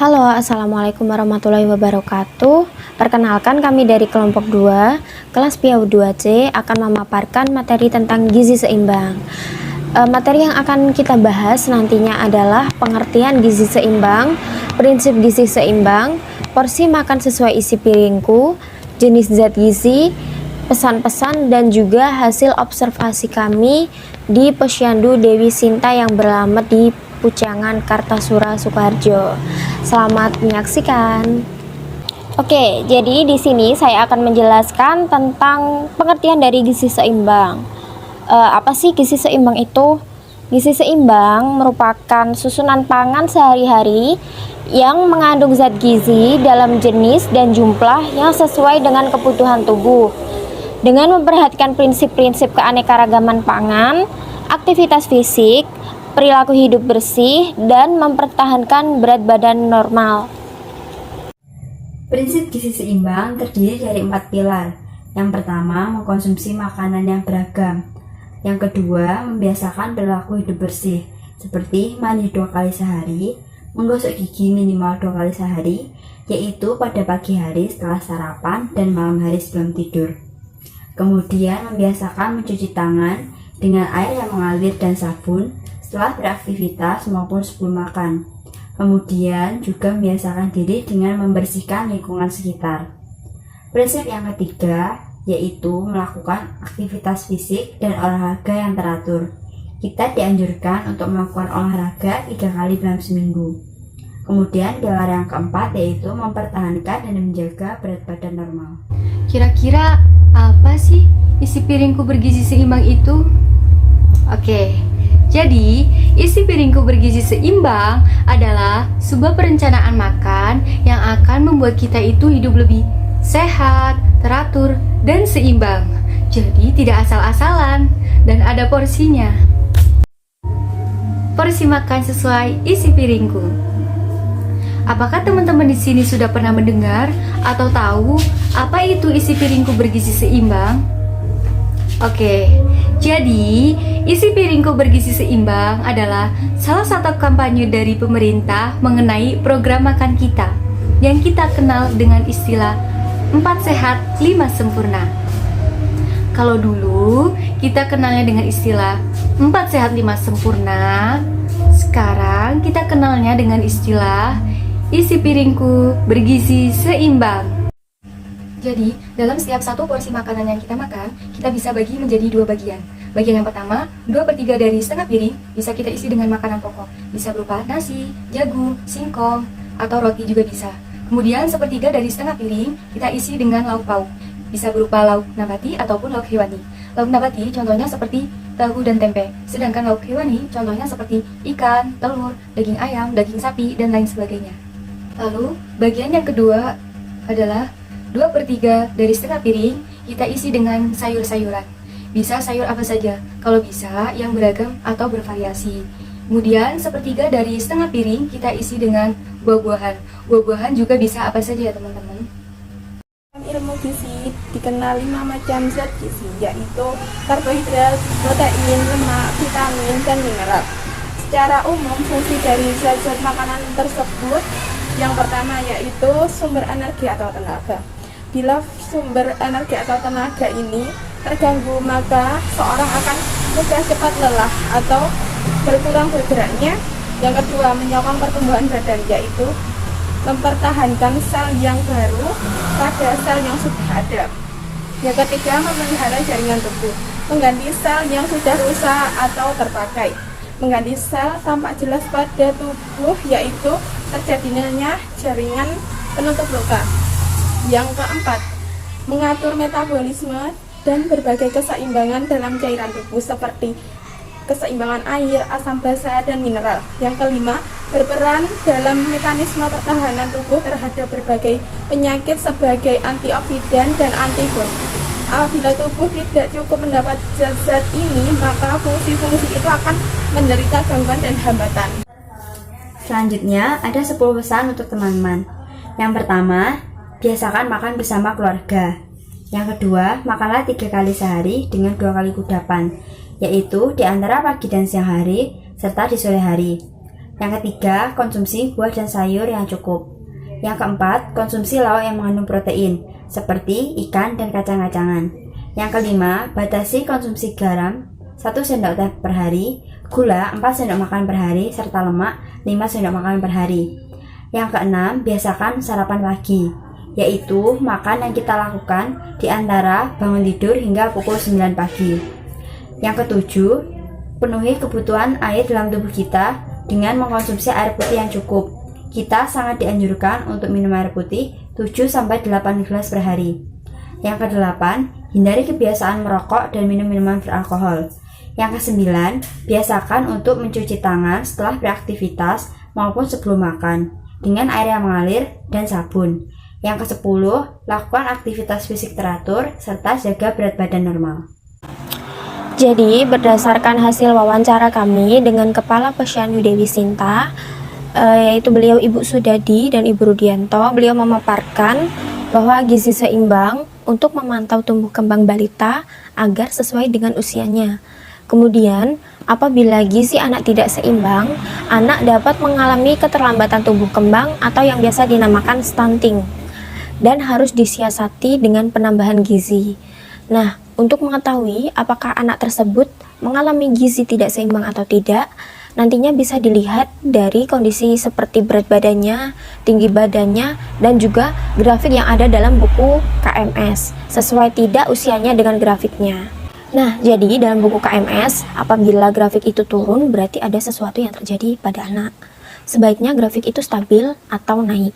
Halo, Assalamualaikum warahmatullahi wabarakatuh. Perkenalkan, kami dari kelompok 2, kelas PIAU 2C akan memaparkan materi tentang gizi seimbang. Materi yang akan kita bahas nantinya adalah pengertian gizi seimbang, prinsip gizi seimbang, porsi makan sesuai isi piringku, jenis zat gizi, pesan-pesan, dan juga hasil observasi kami di Posyandu Dewi Sinta yang beralamat di Pucangan, Kartasura, Sukoharjo. Selamat menyaksikan. Oke, jadi di sini saya akan menjelaskan tentang pengertian dari gizi seimbang. Apa sih gizi seimbang itu? Gizi seimbang merupakan susunan pangan sehari-hari yang mengandung zat gizi dalam jenis dan jumlah yang sesuai dengan kebutuhan tubuh. Dengan memperhatikan prinsip-prinsip keanekaragaman pangan, aktivitas fisik, perilaku hidup bersih, dan mempertahankan berat badan normal. Prinsip gizi seimbang terdiri dari 4 pilar. Yang pertama, mengkonsumsi makanan yang beragam. Yang kedua, membiasakan perilaku hidup bersih, seperti mandi 2 kali sehari, menggosok gigi minimal 2 kali sehari, yaitu pada pagi hari setelah sarapan dan malam hari sebelum tidur. Kemudian, membiasakan mencuci tangan dengan air yang mengalir dan sabun setelah beraktivitas maupun sebelum makan. Kemudian juga membiasakan diri dengan membersihkan lingkungan sekitar. Prinsip yang ketiga yaitu melakukan aktivitas fisik dan olahraga yang teratur. Kita dianjurkan untuk melakukan olahraga 3 kali dalam seminggu. Kemudian pilar yang keempat yaitu mempertahankan dan menjaga berat badan normal. Kira-kira apa sih isi piringku bergizi seimbang itu? Oke, jadi isi piringku bergizi seimbang adalah sebuah perencanaan makan yang akan membuat kita itu hidup lebih sehat, teratur, dan seimbang. Jadi tidak asal-asalan dan ada porsinya. Porsi makan sesuai isi piringku. Apakah teman-teman di sini sudah pernah mendengar atau tahu apa itu isi piringku bergizi seimbang? Oke, jadi isi piringku bergizi seimbang adalah salah satu kampanye dari pemerintah mengenai program makan kita yang kita kenal dengan istilah 4 sehat 5 sempurna. Kalau dulu kita kenalnya dengan istilah 4 sehat 5 sempurna, sekarang kita kenalnya dengan istilah isi piringku bergizi seimbang. Jadi, dalam setiap satu porsi makanan yang kita makan, kita bisa bagi menjadi 2 bagian. Bagian yang pertama, 2/3 dari setengah piring bisa kita isi dengan makanan pokok. Bisa berupa nasi, jagung, singkong, atau roti juga bisa. Kemudian, 1/3 dari setengah piring kita isi dengan lauk pauk. Bisa berupa lauk nabati ataupun lauk hewani. Lauk nabati contohnya seperti tahu dan tempe. Sedangkan lauk hewani contohnya seperti ikan, telur, daging ayam, daging sapi, dan lain sebagainya. Lalu, bagian yang kedua adalah 2/3 dari setengah piring kita isi dengan sayur-sayuran. Bisa sayur apa saja, kalau bisa yang beragam atau bervariasi. Kemudian 1/3 dari setengah piring kita isi dengan buah-buahan. Buah-buahan juga bisa apa saja ya teman-teman. Ilmu gizi dikenal 5 macam zat gizi, yaitu karbohidrat, protein, lemak, vitamin, dan mineral. Secara umum fungsi dari zat-zat makanan tersebut yang pertama yaitu sumber energi atau tenaga. Bila sumber energi atau tenaga ini terganggu, maka seorang akan mudah cepat lelah atau berkurang bergeraknya. Yang kedua, menyokong pertumbuhan badan, yaitu mempertahankan sel yang baru pada sel yang sudah ada. Yang ketiga, memelihara jaringan tubuh, mengganti sel yang sudah rusak atau terpakai. Mengganti sel tampak jelas pada tubuh, yaitu terjadinya jaringan penutup luka. Yang keempat, mengatur metabolisme dan berbagai keseimbangan dalam cairan tubuh seperti keseimbangan air, asam basa, dan mineral. Yang kelima, berperan dalam mekanisme pertahanan tubuh terhadap berbagai penyakit sebagai antioksidan dan antibodi. Apabila tubuh tidak cukup mendapat zat-zat ini, maka fungsi-fungsi itu akan menderita gangguan dan hambatan. Selanjutnya, ada 10 pesan untuk teman-teman. Yang pertama, biasakan makan bersama keluarga. Yang kedua, makanlah 3 kali sehari dengan 2 kali kudapan, yaitu di antara pagi dan siang hari, serta di sore hari. Yang ketiga, konsumsi buah dan sayur yang cukup. Yang keempat, konsumsi lauk yang mengandung protein, seperti ikan dan kacang-kacangan. Yang kelima, batasi konsumsi garam 1 sendok teh per hari, gula 4 sendok makan per hari, serta lemak 5 sendok makan per hari. Yang keenam, biasakan sarapan pagi, yaitu makan yang kita lakukan di antara bangun tidur hingga pukul 9 pagi. Yang ketujuh, penuhi kebutuhan air dalam tubuh kita dengan mengkonsumsi air putih yang cukup. Kita sangat dianjurkan untuk minum air putih 7-8 gelas per hari. Yang kedelapan, hindari kebiasaan merokok dan minum minuman beralkohol. Yang kesembilan, biasakan untuk mencuci tangan setelah beraktivitas maupun sebelum makan dengan air yang mengalir dan sabun. Yang kesepuluh, lakukan aktivitas fisik teratur serta jaga berat badan normal. Jadi, berdasarkan hasil wawancara kami dengan Kepala Posyandu Dewi Sinta, yaitu beliau Ibu Sudadi dan Ibu Rudianto, beliau memaparkan bahwa gizi seimbang untuk memantau tumbuh kembang balita agar sesuai dengan usianya. Kemudian, apabila gizi anak tidak seimbang, anak dapat mengalami keterlambatan tumbuh kembang atau yang biasa dinamakan stunting, dan harus disiasati dengan penambahan gizi. Nah, untuk mengetahui apakah anak tersebut mengalami gizi tidak seimbang atau tidak, nantinya bisa dilihat dari kondisi seperti berat badannya, tinggi badannya, dan juga grafik yang ada dalam buku KMS, sesuai tidak usianya dengan grafiknya. Nah, jadi dalam buku KMS, apabila grafik itu turun, berarti ada sesuatu yang terjadi pada anak. Sebaiknya grafik itu stabil atau naik.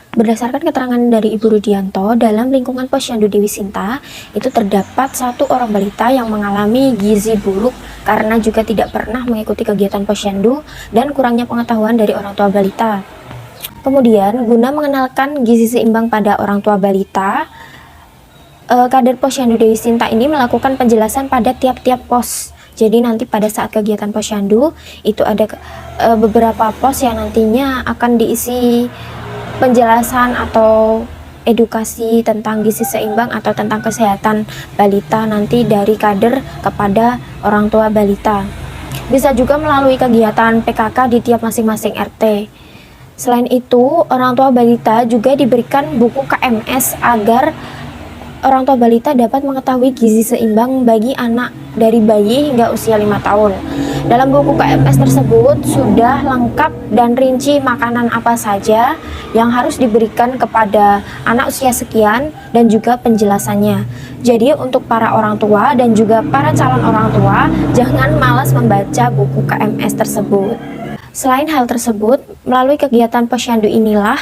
Berdasarkan keterangan dari Ibu Rudianto, dalam lingkungan Posyandu Dewi Sinta, itu terdapat 1 orang balita yang mengalami gizi buruk karena juga tidak pernah mengikuti kegiatan posyandu dan kurangnya pengetahuan dari orang tua balita. Kemudian, guna mengenalkan gizi seimbang pada orang tua balita, Kader Posyandu Dewi Sinta ini melakukan penjelasan pada tiap-tiap pos. Jadi nanti pada saat kegiatan posyandu itu ada beberapa pos yang nantinya akan diisi penjelasan atau edukasi tentang gizi seimbang atau tentang kesehatan balita nanti dari kader kepada orang tua balita. Bisa juga melalui kegiatan PKK di tiap masing-masing RT. Selain itu, orang tua balita juga diberikan buku KMS agar orang tua balita dapat mengetahui gizi seimbang bagi anak dari bayi hingga usia 5 tahun. Dalam buku KMS tersebut sudah lengkap dan rinci makanan apa saja yang harus diberikan kepada anak usia sekian dan juga penjelasannya. Jadi untuk para orang tua dan juga para calon orang tua, jangan malas membaca buku KMS tersebut. Selain hal tersebut, melalui kegiatan posyandu inilah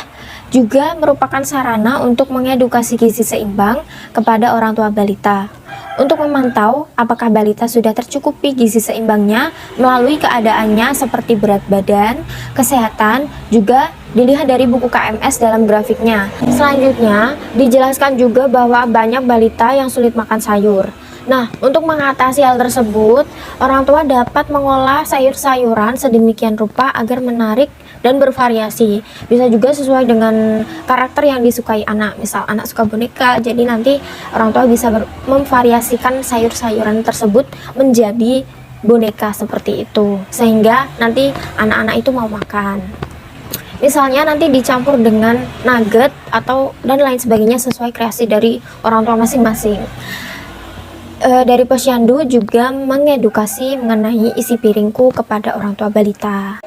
juga merupakan sarana untuk mengedukasi gizi seimbang kepada orang tua balita. Untuk memantau apakah balita sudah tercukupi gizi seimbangnya melalui keadaannya seperti berat badan, kesehatan, juga dilihat dari buku KMS dalam grafiknya. Selanjutnya, dijelaskan juga bahwa banyak balita yang sulit makan sayur. Nah, untuk mengatasi hal tersebut, orang tua dapat mengolah sayur-sayuran sedemikian rupa agar menarik dan bervariasi. Bisa juga sesuai dengan karakter yang disukai anak. Misal anak suka boneka, jadi nanti orang tua bisa memvariasikan sayur-sayuran tersebut menjadi boneka seperti itu. Sehingga nanti anak-anak itu mau makan. Misalnya nanti dicampur dengan nugget atau dan lain sebagainya sesuai kreasi dari orang tua masing-masing. Dari posyandu juga mengedukasi mengenai isi piringku kepada orang tua balita.